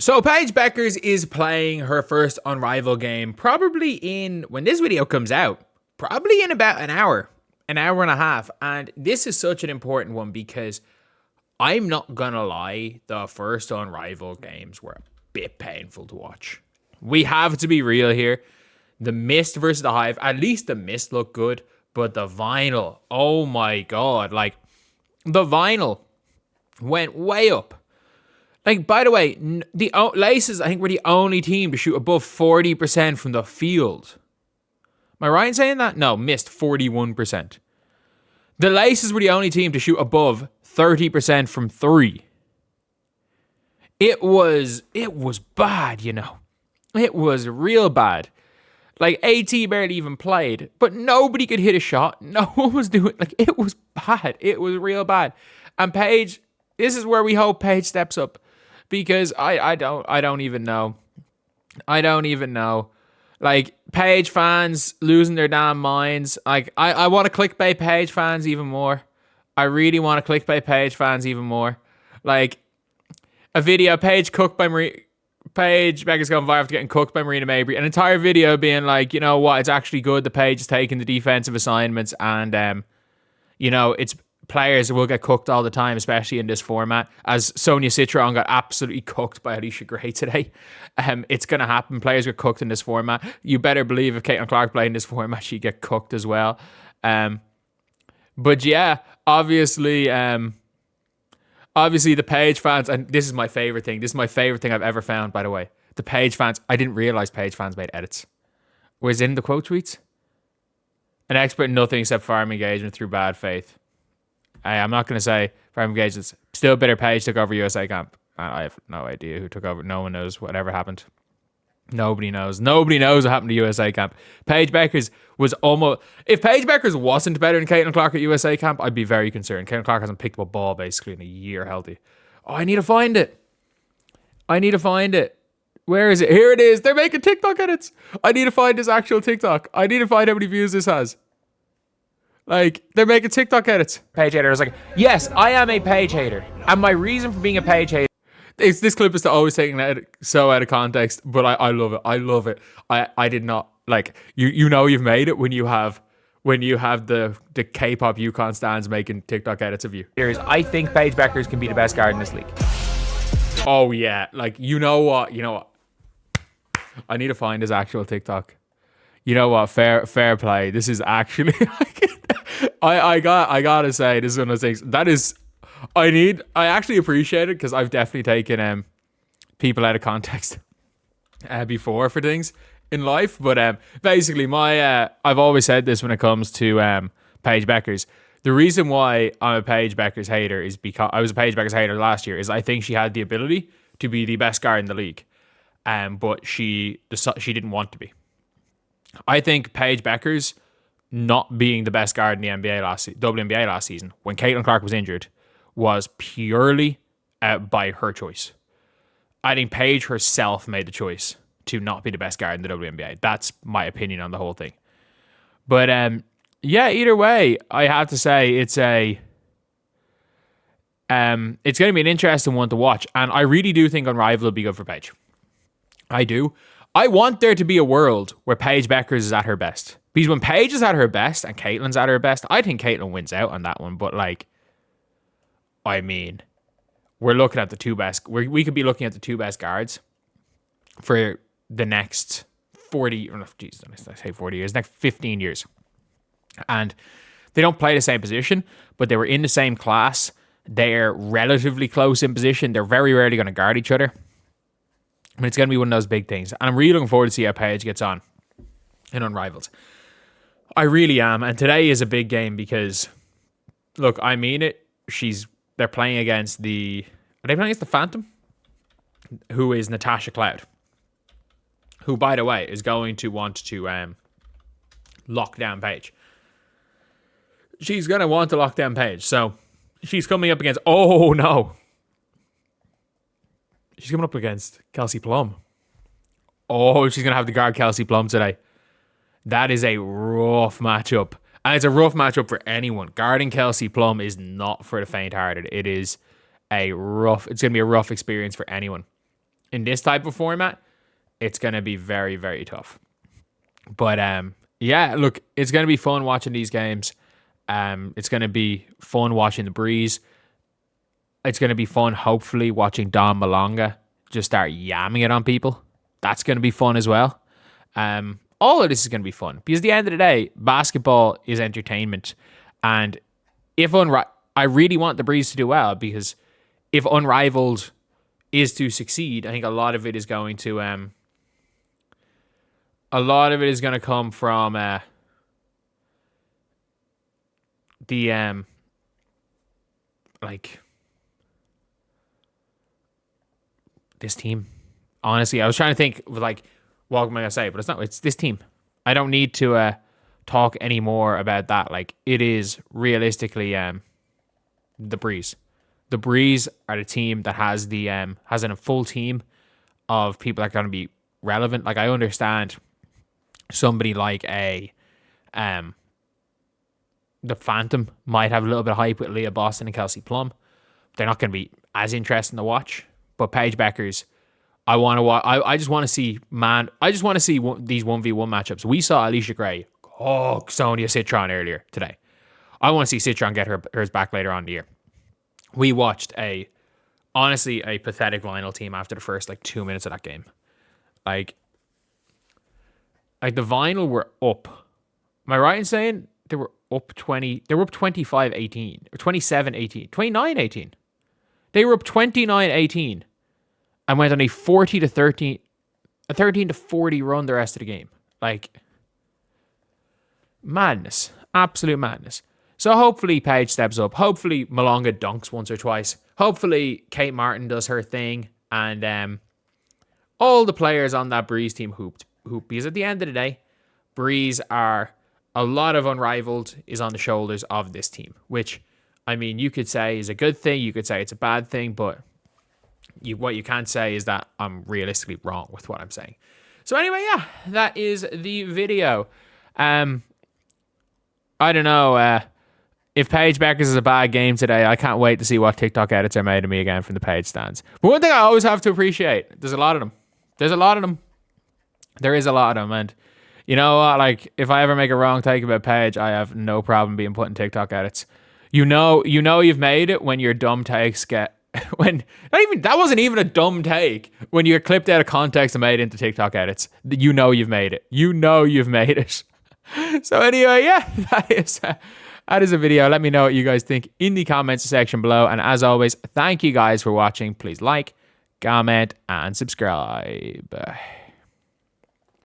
So Paige Bueckers is playing her first Unrivaled game probably when this video comes out, probably in about an hour and a half. And this is such an important one because I'm not going to lie, the first Unrivaled games were a bit painful to watch. We have to be real here. The Mist versus the Hive, at least the Mist looked good, but the Vinyl, oh my God, like the Vinyl went way up. Like, by the way, the Laces, I think, were the only team to shoot above 40% from the field. Am I right in saying that? No, Missed 41%. The Laces were the only team to shoot above 30% from three. It was bad, you know. It was real bad. Like, AT barely even played, but nobody could hit a shot. No one was doing, like, it was bad. It was real bad. And Paige, this is where we hope Paige steps up. Because I don't even know. I don't even know. Like, Paige fans losing their damn minds. Like, I want to clickbait Paige fans even more. I really want to clickbait Paige fans even more. Like, a video, Paige Bueckers gone viral after getting cooked by Breanna Mabry. An entire video being like, you know what, it's actually good that Paige is taking the defensive assignments and, you know, it's players will get cooked all the time, especially in this format. As Sonia Citron got absolutely cooked by Alicia Gray today. It's going to happen. Players get cooked in this format. You better believe if Caitlin Clark played in this format, she'd get cooked as well. But yeah, obviously the Paige fans, and this is my favorite thing. This is my favorite thing I've ever found, by the way. The Paige fans, I didn't realize Paige fans made edits. Was in the quote tweets? An expert in nothing except farm engagement through bad faith. I'm not going to say farm engagements. Still bitter Paige took over USA camp. I have no idea who took over. No one knows whatever happened. Nobody knows. Nobody knows what happened to USA camp. Paige Bueckers was almost... If Paige Bueckers wasn't better than Caitlin Clark at USA camp, I'd be very concerned. Caitlin Clark hasn't picked up a ball basically in a year healthy. Oh, I need to find it. Where is it? Here it is. They're making TikTok edits. I need to find this actual TikTok. I need to find how many views this has. Like, they're making TikTok edits. Paige hater is like, yes, I am a Paige hater. And my reason for being a Paige hater... This clip is always taken so out of context, but I love it. I love it. I did not... Like, you know you've made it when you have the K-pop Yukon stands making TikTok edits of you. I think Paige Bueckers can be the best guard in this league. Oh, yeah. Like, you know what? I need to find his actual TikTok. You know what? Fair play. This is actually... I gotta say, this is one of those things that is, I actually appreciate it because I've definitely taken people out of context before for things in life. But basically, I've always said this when it comes to Paige Bueckers. The reason why I'm a Paige Bueckers hater is because I was a Paige Bueckers hater last year. Is I think she had the ability to be the best guard in the league, but she didn't want to be. I think Paige Bueckers not being the best guard in the WNBA last season, when Caitlin Clark was injured, was purely by her choice. I think Paige herself made the choice to not be the best guard in the WNBA. That's my opinion on the whole thing. But yeah, either way, I have to say it's going to be an interesting one to watch, and I really do think Unrivaled will be good for Paige. I do. I want there to be a world where Paige Bueckers is at her best. Because when Paige is at her best and Caitlin's at her best, I think Caitlin wins out on that one. But, like, I mean, we're looking at the two best... We could be looking at the two best guards for the next 40... Or, geez, I say 40 years. Next 15 years. And they don't play the same position, but they were in the same class. They're relatively close in position. They're very rarely going to guard each other. I mean, it's going to be one of those big things. And I'm really looking forward to see how Paige gets on in Unrivaled. I really am. And today is a big game because, look, I mean it. They're playing against Are they playing against the Phantom? Who is Natasha Cloud. Who, by the way, is going to want to lock down Paige. She's going to want to lock down Paige. So she's coming up against... Oh, no. She's coming up against Kelsey Plum. Oh, she's going to have to guard Kelsey Plum today. That is a rough matchup. And it's a rough matchup for anyone. Guarding Kelsey Plum is not for the faint-hearted. It's going to be a rough experience for anyone. in this type of format, it's going to be very, very tough. But yeah, look, it's going to be fun watching these games. It's going to be fun watching the Breeze. It's going to be fun, hopefully, watching Don Malonga just start yamming it on people. That's going to be fun as well. All of this is going to be fun because at the end of the day, basketball is entertainment. And if I really want the Breeze to do well, because if Unrivaled is to succeed, I think a lot of it is going to come from the this team. Honestly, I was trying to think of what am I gonna say, but it's not. It's this team. I don't need to talk anymore about that. It is realistically the Breeze. The Breeze are the team that has a full team of people that are going to be relevant. I understand somebody like the Phantom might have a little bit of hype with Leah Boston and Kelsey Plum. They're not going to be as interesting to watch. But Paige Bueckers, I just want to see these 1v1 matchups. We saw Alicia Gray Sonia Citron earlier today. I want to see Citron get hers back later on in the year. We watched honestly a pathetic Vinyl team after the first 2 minutes of that game. Like the Vinyl were up. Am I right in saying they were up 20? They were up 25-18 or 27-18, 29-18. They were up 29-18 and went on a 40-13, a 13-40 run the rest of the game. Madness, absolute madness. So hopefully Paige steps up. Hopefully Malonga dunks once or twice. Hopefully Kate Martin does her thing, and all the players on that Breeze team hoop. Because at the end of the day, Breeze are a lot of Unrivaled is on the shoulders of this team, which you could say is a good thing. You could say it's a bad thing, but what you can't say is that I'm realistically wrong with what I'm saying. So anyway, yeah, that is the video. I don't know. If Paige Bueckers is a bad game today, I can't wait to see what TikTok edits are made of me again from the Paige stands. But one thing I always have to appreciate, there's a lot of them. There is a lot of them. And you know what? If I ever make a wrong take about Paige, I have no problem being put in TikTok edits. You know you've made it when your dumb takes get that wasn't even a dumb take. When you're clipped out of context and made into TikTok edits, you've made it. You've made it. So anyway, yeah, that is a video. Let me know what you guys think in the comments section below. And as always, thank you guys for watching. Please like, comment, and subscribe.